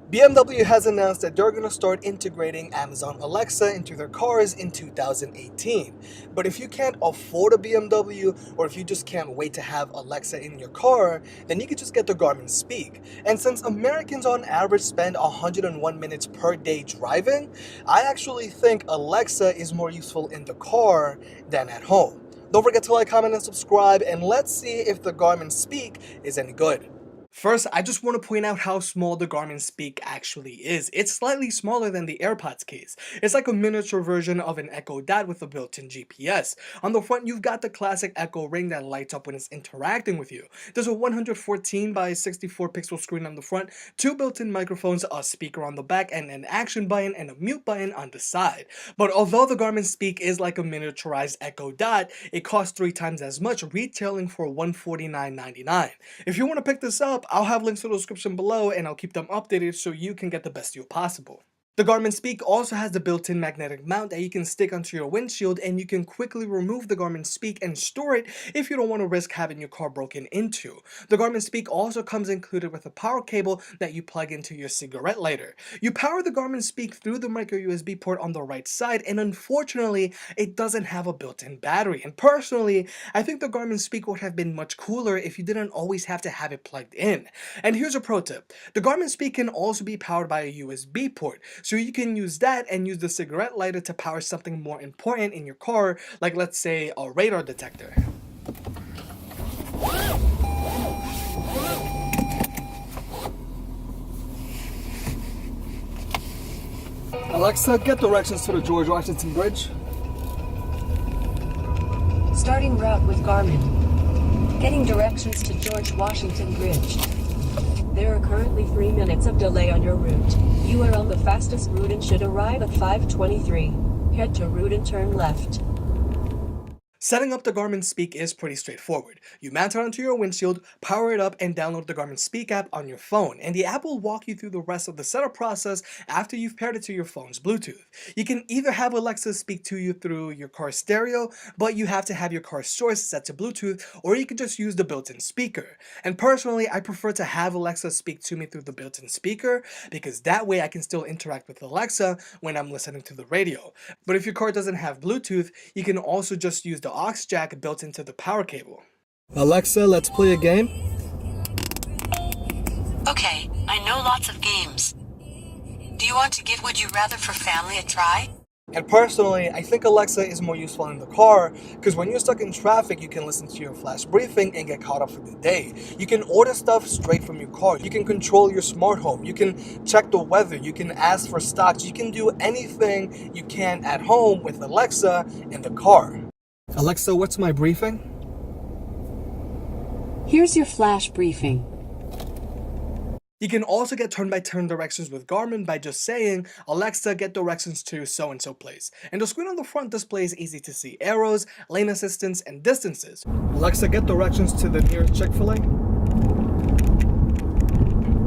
BMW has announced that they're going to start integrating Amazon Alexa into their cars in 2018. But if you can't afford a BMW, or if you just can't wait to have Alexa in your car, then you could just get the Garmin Speak. And since Americans on average spend 101 minutes per day driving, I actually think Alexa is more useful in the car than at home. Don't forget to like, comment, and subscribe, and let's see if the Garmin Speak is any good. First, I just want to point out how small the Garmin Speak actually is. It's slightly smaller than the AirPods case. It's like a miniature version of an Echo Dot with a built-in GPS. On the front, you've got the classic Echo ring that lights up when it's interacting with you. There's a 114 by 64 pixel screen on the front, two built-in microphones, a speaker on the back, and an action button and a mute button on the side. But although the Garmin Speak is like a miniaturized Echo Dot, it costs 3 times as much, retailing for $149.99. If you want to pick this up, I'll have links in the description below and I'll keep them updated so you can get the best deal possible. The Garmin Speak also has the built-in magnetic mount that you can stick onto your windshield, and you can quickly remove the Garmin Speak and store it if you don't want to risk having your car broken into. The Garmin Speak also comes included with a power cable that you plug into your cigarette lighter. You power the Garmin Speak through the micro USB port on the right side, and unfortunately, it doesn't have a built-in battery. And personally, I think the Garmin Speak would have been much cooler if you didn't always have to have it plugged in. And here's a pro tip. The Garmin Speak can also be powered by a USB port, so you can use that and use the cigarette lighter to power something more important in your car, like let's say a radar detector. Alexa, get directions to the George Washington Bridge. Starting route with Garmin. Getting directions to George Washington Bridge. There are currently 3 minutes of delay on your route. You are on the fastest route and should arrive at 5:23. Head to route and turn left. Setting up the Garmin Speak is pretty straightforward. You mount it onto your windshield, power it up, and download the Garmin Speak app on your phone, and the app will walk you through the rest of the setup process after you've paired it to your phone's Bluetooth. You can either have Alexa speak to you through your car stereo, but you have to have your car source set to Bluetooth, or you can just use the built-in speaker. And personally, I prefer to have Alexa speak to me through the built-in speaker, because that way I can still interact with Alexa when I'm listening to the radio. But if your car doesn't have Bluetooth, you can also just use the aux jack built into the power cable. Alexa, let's play a game. Okay, I know lots of games. Do you want to give Would You Rather for Family a try? And personally, I think Alexa is more useful in the car, because when you're stuck in traffic, you can listen to your flash briefing and get caught up for the day. You can order stuff straight from your car. You can control your smart home. You can check the weather. You can ask for stocks. You can do anything you can at home with Alexa in the car. Alexa, what's my briefing? Here's your flash briefing. You can also get turn-by-turn directions with Garmin by just saying, Alexa, get directions to so-and-so place. And the screen on the front displays easy-to-see arrows, lane assistance, and distances. Alexa, get directions to the nearest Chick-fil-A.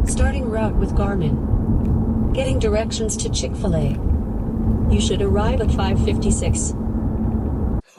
Starting route with Garmin. Getting directions to Chick-fil-A. You should arrive at 5:56.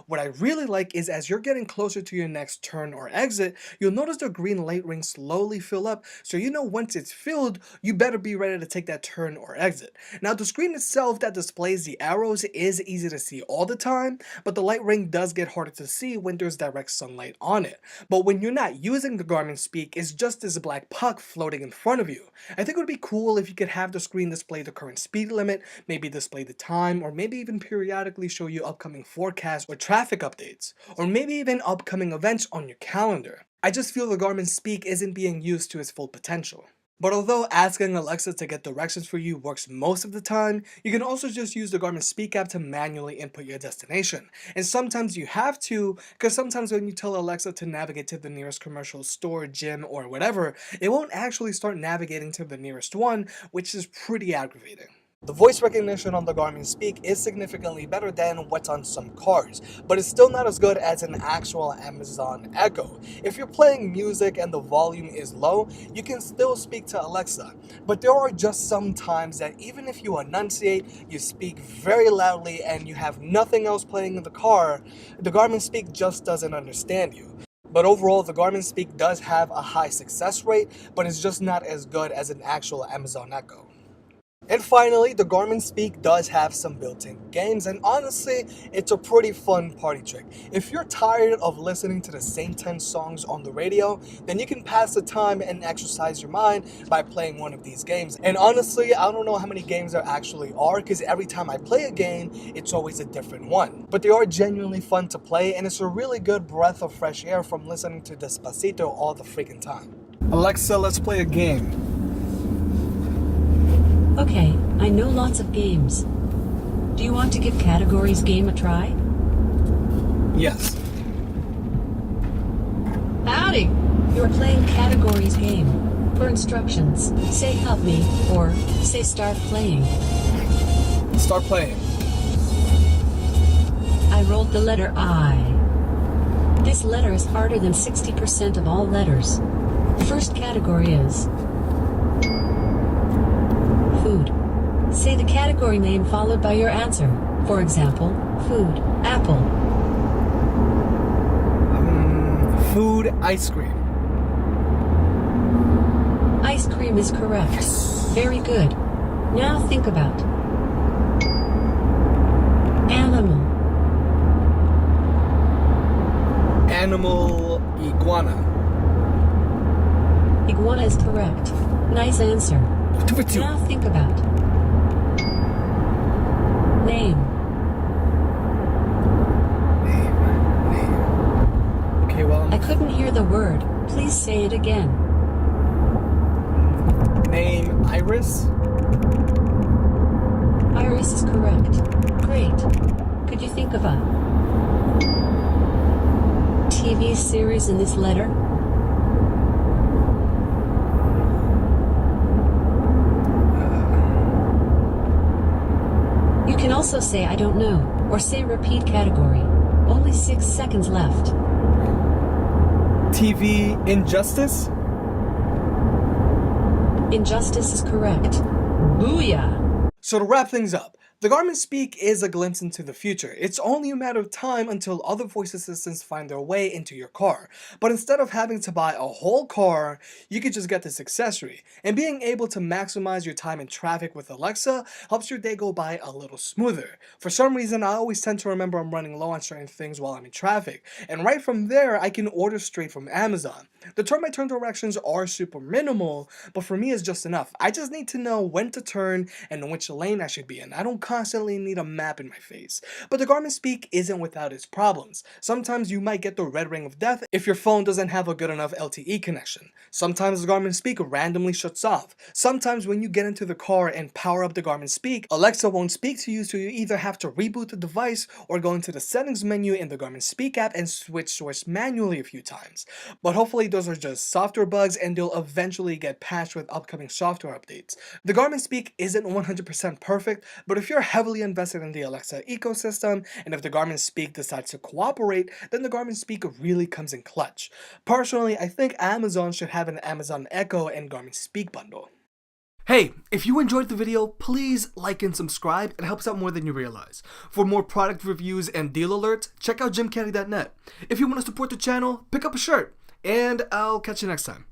What I really like is as you're getting closer to your next turn or exit, you'll notice the green light ring slowly fill up, so you know once it's filled, you better be ready to take that turn or exit. Now the screen itself that displays the arrows is easy to see all the time, but the light ring does get harder to see when there's direct sunlight on it. But when you're not using the Garmin Speak, it's just this black puck floating in front of you. I think it would be cool if you could have the screen display the current speed limit, maybe display the time, or maybe even periodically show you upcoming forecasts or traffic updates, or maybe even upcoming events on your calendar. I just feel the Garmin Speak isn't being used to its full potential. But although asking Alexa to get directions for you works most of the time, you can also just use the Garmin Speak app to manually input your destination. And sometimes you have to, because sometimes when you tell Alexa to navigate to the nearest commercial store, gym, or whatever, it won't actually start navigating to the nearest one, which is pretty aggravating. The voice recognition on the Garmin Speak is significantly better than what's on some cars, but it's still not as good as an actual Amazon Echo. If you're playing music and the volume is low, you can still speak to Alexa, but there are just some times that even if you enunciate, you speak very loudly, and you have nothing else playing in the car, the Garmin Speak just doesn't understand you. But overall, the Garmin Speak does have a high success rate, but it's just not as good as an actual Amazon Echo. And finally, the Garmin Speak does have some built-in games, and honestly, it's a pretty fun party trick. If you're tired of listening to the same 10 songs on the radio, then you can pass the time and exercise your mind by playing one of these games. And honestly, I don't know how many games there actually are, because every time I play a game, it's always a different one. But they are genuinely fun to play, and it's a really good breath of fresh air from listening to Despacito all the freaking time. Alexa, let's play a game. Okay, I know lots of games. Do you want to give categories game a try? Yes. Howdy! You're playing categories game. For instructions, say help me, or say start playing. Start playing. I rolled the letter I. This letter is harder than 60% of all letters. The first category is food. Say the category name followed by your answer. For example, food, apple. Food, ice cream. Ice cream is correct. Yes. Very good. Now think about animal. Animal, iguana. Iguana is correct. Nice answer. Now think about name. Name. Okay, well, I couldn't hear the word. Please say it again. name, Iris. Iris is correct. Great. Could you think of a TV series in this letter? You can also say I don't know, or say repeat category. Only 6 seconds left. TV, Injustice. Injustice is correct. Booyah! So to wrap things up, the Garmin Speak is a glimpse into the future. It's only a matter of time until other voice assistants find their way into your car. But instead of having to buy a whole car, you could just get this accessory. And being able to maximize your time in traffic with Alexa helps your day go by a little smoother. For some reason, I always tend to remember I'm running low on certain things while I'm in traffic. And right from there, I can order straight from Amazon. The turn-by-turn directions are super minimal, but for me it's just enough. I just need to know when to turn and which lane I should be in. I don't constantly need a map in my face. But the Garmin Speak isn't without its problems. Sometimes you might get the red ring of death if your phone doesn't have a good enough LTE connection. Sometimes the Garmin Speak randomly shuts off. Sometimes when you get into the car and power up the Garmin Speak, Alexa won't speak to you, so you either have to reboot the device or go into the settings menu in the Garmin Speak app and switch source manually a few times. But hopefully those are just software bugs and they'll eventually get patched with upcoming software updates. The Garmin Speak isn't 100% perfect, but if you're heavily invested in the Alexa ecosystem, and if the Garmin Speak decides to cooperate, then the Garmin Speak really comes in clutch. Personally, I think Amazon should have an Amazon Echo and Garmin Speak bundle. Hey, if you enjoyed the video, please like and subscribe. It helps out more than you realize. For more product reviews and deal alerts, check out jimcaddy.net. If you want to support the channel, pick up a shirt. And I'll catch you next time.